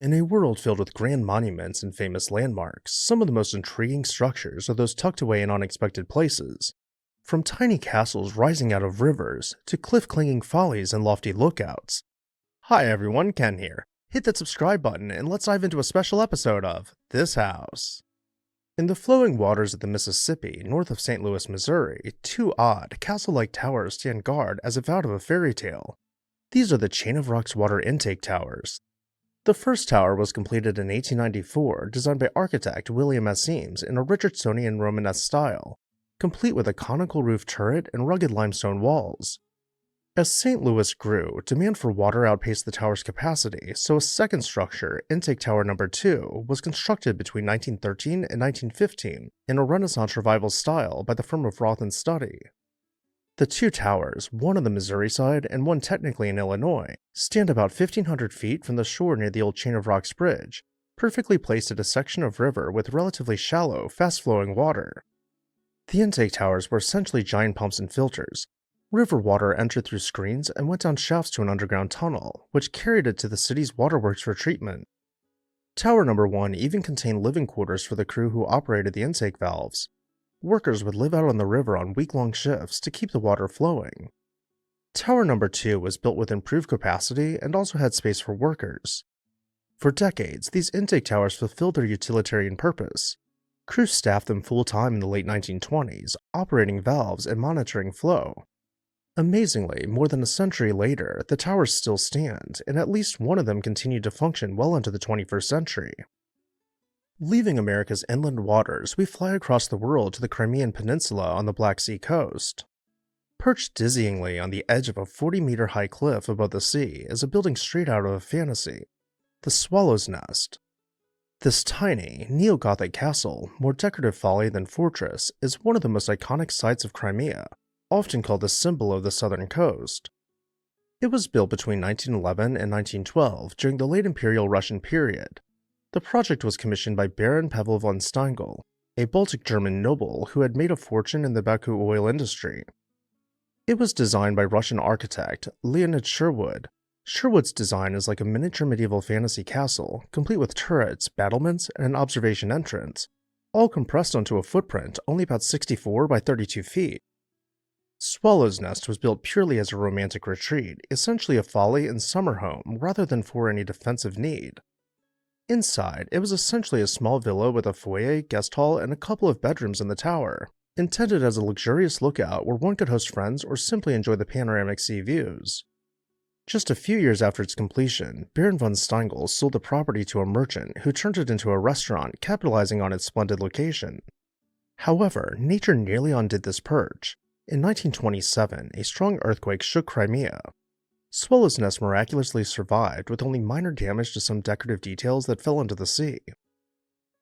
In a world filled with grand monuments and famous landmarks, some of the most intriguing structures are those tucked away in unexpected places. From tiny castles rising out of rivers to cliff-clinging follies and lofty lookouts. Hi everyone, Ken here. Hit that subscribe button and let's dive into a special episode of This House. In the flowing waters of the Mississippi, north of St. Louis, Missouri, two odd, castle-like towers stand guard as if out of a fairy tale. These are the Chain of Rocks water intake towers. The first tower was completed in 1894, designed by architect William S. Eames in a Richardsonian Romanesque style, complete with a conical roof turret and rugged limestone walls. As St. Louis grew, demand for water outpaced the tower's capacity, so a second structure, Intake Tower No. 2, was constructed between 1913 and 1915 in a Renaissance revival style by the firm of Roth and Study. The two towers, one on the Missouri side and one technically in Illinois, stand about 1,500 feet from the shore near the old Chain of Rocks Bridge, perfectly placed at a section of river with relatively shallow, fast-flowing water. The intake towers were essentially giant pumps and filters. River water entered through screens and went down shafts to an underground tunnel, which carried it to the city's waterworks for treatment. Tower No. 1 even contained living quarters for the crew who operated the intake valves. Workers would live out on the river on week-long shifts to keep the water flowing. Tower No. 2 was built with improved capacity and also had space for workers. For decades, these intake towers fulfilled their utilitarian purpose. Crews staffed them full-time in the late 1920s, operating valves and monitoring flow. Amazingly, more than a century later, the towers still stand, and at least one of them continued to function well into the 21st century. Leaving America's inland waters, we fly across the world to the Crimean Peninsula on the Black Sea coast. Perched dizzyingly on the edge of a 40-meter-high cliff above the sea is a building straight out of a fantasy, the Swallow's Nest. This tiny, neo-Gothic castle, more decorative folly than fortress, is one of the most iconic sites of Crimea, often called the symbol of the southern coast. It was built between 1911 and 1912 during the late Imperial Russian period. The project was commissioned by Baron Pavel von Steingl, a Baltic German noble who had made a fortune in the Baku oil industry. It was designed by Russian architect Leonid Sherwood. Sherwood's design is like a miniature medieval fantasy castle, complete with turrets, battlements, and an observation entrance, all compressed onto a footprint only about 64 by 32 feet. Swallow's Nest was built purely as a romantic retreat, essentially a folly and summer home rather than for any defensive need. Inside, it was essentially a small villa with a foyer, guest hall, and a couple of bedrooms in the tower, intended as a luxurious lookout where one could host friends or simply enjoy the panoramic sea views. Just a few years after its completion, Baron von Steingl sold the property to a merchant who turned it into a restaurant, capitalizing on its splendid location. However, nature nearly undid this purge. In 1927, a strong earthquake shook Crimea. Swallow's Nest miraculously survived with only minor damage to some decorative details that fell into the sea.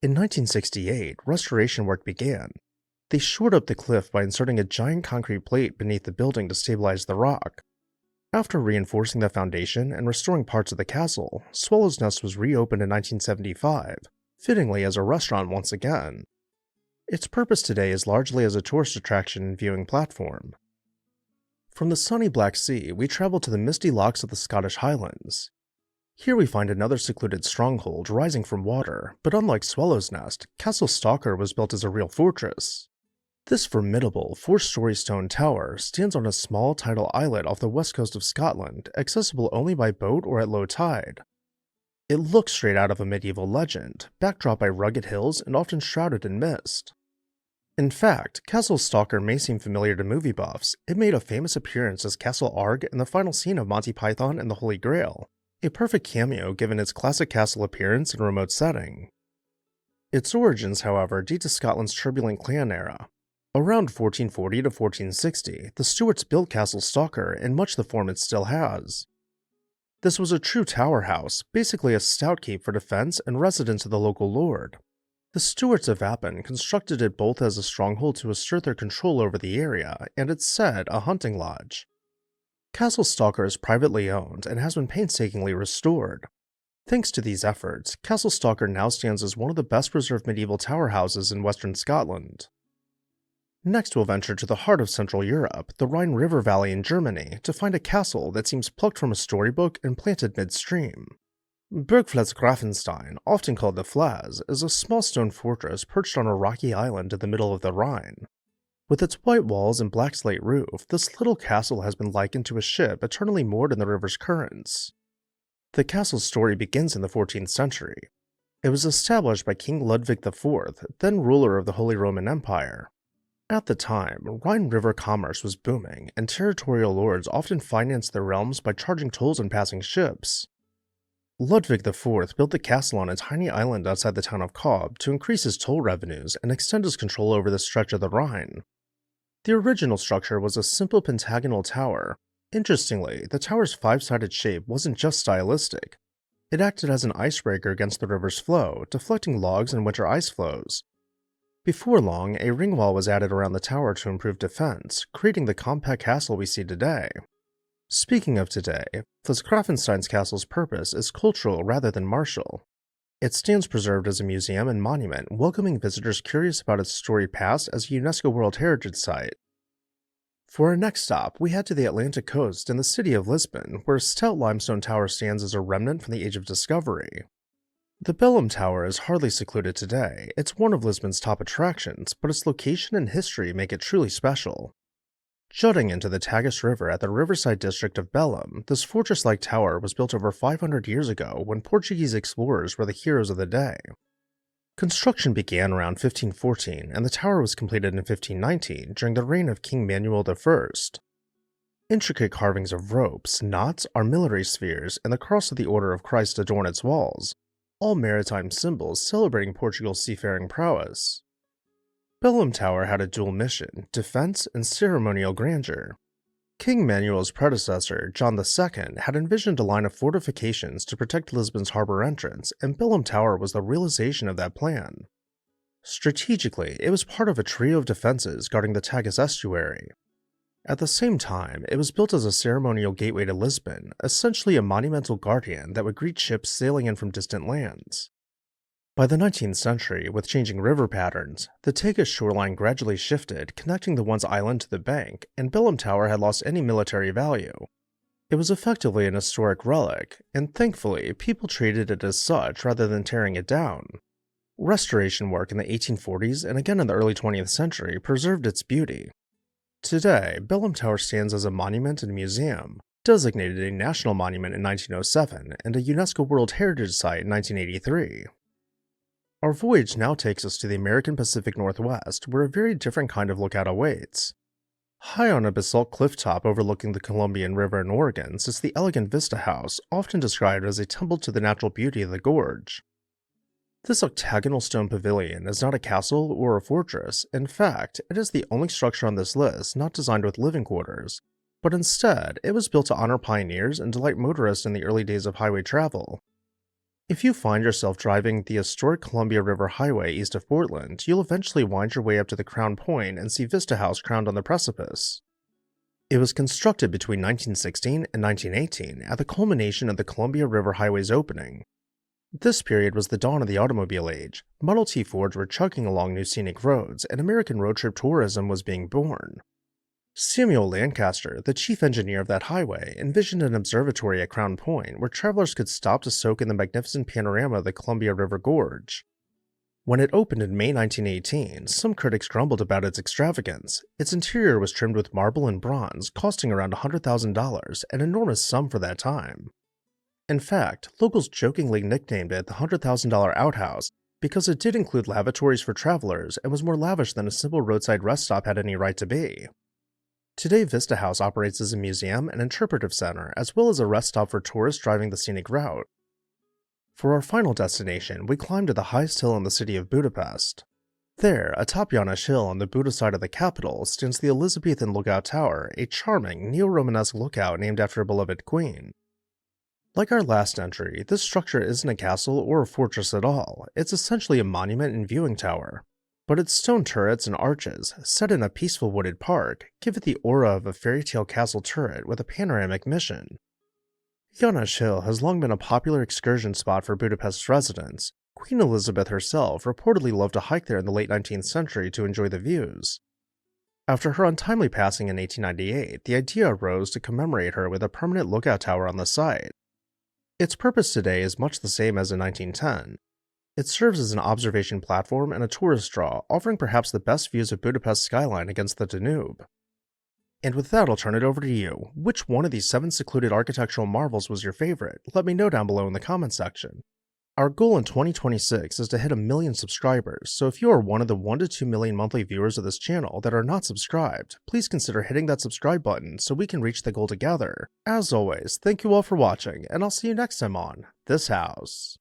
In 1968, restoration work began. They shored up the cliff by inserting a giant concrete plate beneath the building to stabilize the rock. After reinforcing the foundation and restoring parts of the castle, Swallow's Nest was reopened in 1975, fittingly as a restaurant once again. Its purpose today is largely as a tourist attraction and viewing platform. From the sunny Black Sea, we travel to the misty lochs of the Scottish Highlands. Here we find another secluded stronghold rising from water, but unlike Swallow's Nest, Castle Stalker was built as a real fortress. This formidable, 4-story stone tower stands on a small tidal islet off the west coast of Scotland, accessible only by boat or at low tide. It looks straight out of a medieval legend, backdropped by rugged hills and often shrouded in mist. In fact, Castle Stalker may seem familiar to movie buffs. It made a famous appearance as Castle Arg in the final scene of Monty Python and the Holy Grail, a perfect cameo given its classic castle appearance and remote setting. Its origins, however, date to Scotland's turbulent clan era. Around 1440 to 1460, the Stuarts built Castle Stalker in much the form it still has. This was a true tower house, basically a stout keep for defense and residence of the local lord. The Stuarts of Appin constructed it both as a stronghold to assert their control over the area, and it's said a hunting lodge. Castle Stalker is privately owned and has been painstakingly restored. Thanks to these efforts, Castle Stalker now stands as one of the best preserved medieval tower houses in western Scotland. Next we'll venture to the heart of Central Europe, the Rhine River Valley in Germany, to find a castle that seems plucked from a storybook and planted midstream. Burgflatz Grafenstein, often called the Flaz, is a small stone fortress perched on a rocky island in the middle of the Rhine. With its white walls and black slate roof, this little castle has been likened to a ship eternally moored in the river's currents. The castle's story begins in the 14th century. It was established by King Ludwig IV, then ruler of the Holy Roman Empire. At the time, Rhine River commerce was booming, and territorial lords often financed their realms by charging tolls on passing ships. Ludwig IV built the castle on a tiny island outside the town of Cobb to increase his toll revenues and extend his control over this stretch of the Rhine. The original structure was a simple pentagonal tower. Interestingly, the tower's five-sided shape wasn't just stylistic. It acted as an icebreaker against the river's flow, deflecting logs and winter ice flows. Before long, a ring wall was added around the tower to improve defense, creating the compact castle we see today. Speaking of today, the Grafenstein's castle's purpose is cultural rather than martial. It stands preserved as a museum and monument, welcoming visitors curious about its storied past as a UNESCO World Heritage Site. For our next stop, we head to the Atlantic coast in the city of Lisbon, where a stout limestone tower stands as a remnant from the Age of Discovery. The Bellum Tower is hardly secluded today. It's one of Lisbon's top attractions, but its location and history make it truly special. Jutting into the Tagus River at the riverside district of Bellum, this fortress-like tower was built over 500 years ago when Portuguese explorers were the heroes of the day. Construction began around 1514, and the tower was completed in 1519 during the reign of King Manuel I. Intricate carvings of ropes, knots, armillary spheres, and the cross of the Order of Christ adorn its walls, all maritime symbols celebrating Portugal's seafaring prowess. Bellum Tower had a dual mission, defense and ceremonial grandeur. King Manuel's predecessor, John II, had envisioned a line of fortifications to protect Lisbon's harbor entrance, and Bellum Tower was the realization of that plan. Strategically, it was part of a trio of defenses guarding the Tagus estuary. At the same time, it was built as a ceremonial gateway to Lisbon, essentially a monumental guardian that would greet ships sailing in from distant lands. By the 19th century, with changing river patterns, the Tagus shoreline gradually shifted, connecting the once island to the bank, and Bellum Tower had lost any military value. It was effectively an historic relic, and thankfully, people treated it as such rather than tearing it down. Restoration work in the 1840s and again in the early 20th century preserved its beauty. Today, Bellum Tower stands as a monument and museum, designated a national monument in 1907 and a UNESCO World Heritage Site in 1983. Our voyage now takes us to the American Pacific Northwest, where a very different kind of lookout awaits. High on a basalt cliff top overlooking the Columbian River in Oregon sits the elegant Vista House, often described as a temple to the natural beauty of the gorge. This octagonal stone pavilion is not a castle or a fortress. In fact, it is the only structure on this list not designed with living quarters, but instead, it was built to honor pioneers and delight motorists in the early days of highway travel. If you find yourself driving the historic Columbia River Highway east of Portland, you'll eventually wind your way up to the Crown Point and see Vista House crowned on the precipice. It was constructed between 1916 and 1918 at the culmination of the Columbia River Highway's opening. This period was the dawn of the automobile age. Model T Fords were chugging along new scenic roads, and American road trip tourism was being born. Samuel Lancaster, the chief engineer of that highway, envisioned an observatory at Crown Point where travelers could stop to soak in the magnificent panorama of the Columbia River Gorge. When it opened in May 1918, some critics grumbled about its extravagance. Its interior was trimmed with marble and bronze, costing around $100,000, an enormous sum for that time. In fact, locals jokingly nicknamed it the $100,000 outhouse because it did include lavatories for travelers and was more lavish than a simple roadside rest stop had any right to be. Today, Vista House operates as a museum and interpretive center, as well as a rest stop for tourists driving the scenic route. For our final destination, we climb to the highest hill in the city of Budapest. There, atop János Hill on the Buda side of the capital, stands the Elizabethan Lookout Tower, a charming, neo-Romanesque lookout named after a beloved queen. Like our last entry, this structure isn't a castle or a fortress at all. It's essentially a monument and viewing tower. But its stone turrets and arches, set in a peaceful wooded park, give it the aura of a fairy tale castle turret with a panoramic mission. János Hill has long been a popular excursion spot for Budapest residents. Queen Elizabeth herself reportedly loved to hike there in the late 19th century to enjoy the views. After her untimely passing in 1898, the idea arose to commemorate her with a permanent lookout tower on the site. Its purpose today is much the same as in 1910. It serves as an observation platform and a tourist draw, offering perhaps the best views of Budapest's skyline against the Danube. And with that, I'll turn it over to you. Which one of these 7 secluded architectural marvels was your favorite? Let me know down below in the comment section. Our goal in 2026 is to hit 1 million subscribers, so if you are one of the 1 to 2 million monthly viewers of this channel that are not subscribed, please consider hitting that subscribe button so we can reach the goal together. As always, thank you all for watching, and I'll see you next time on This House.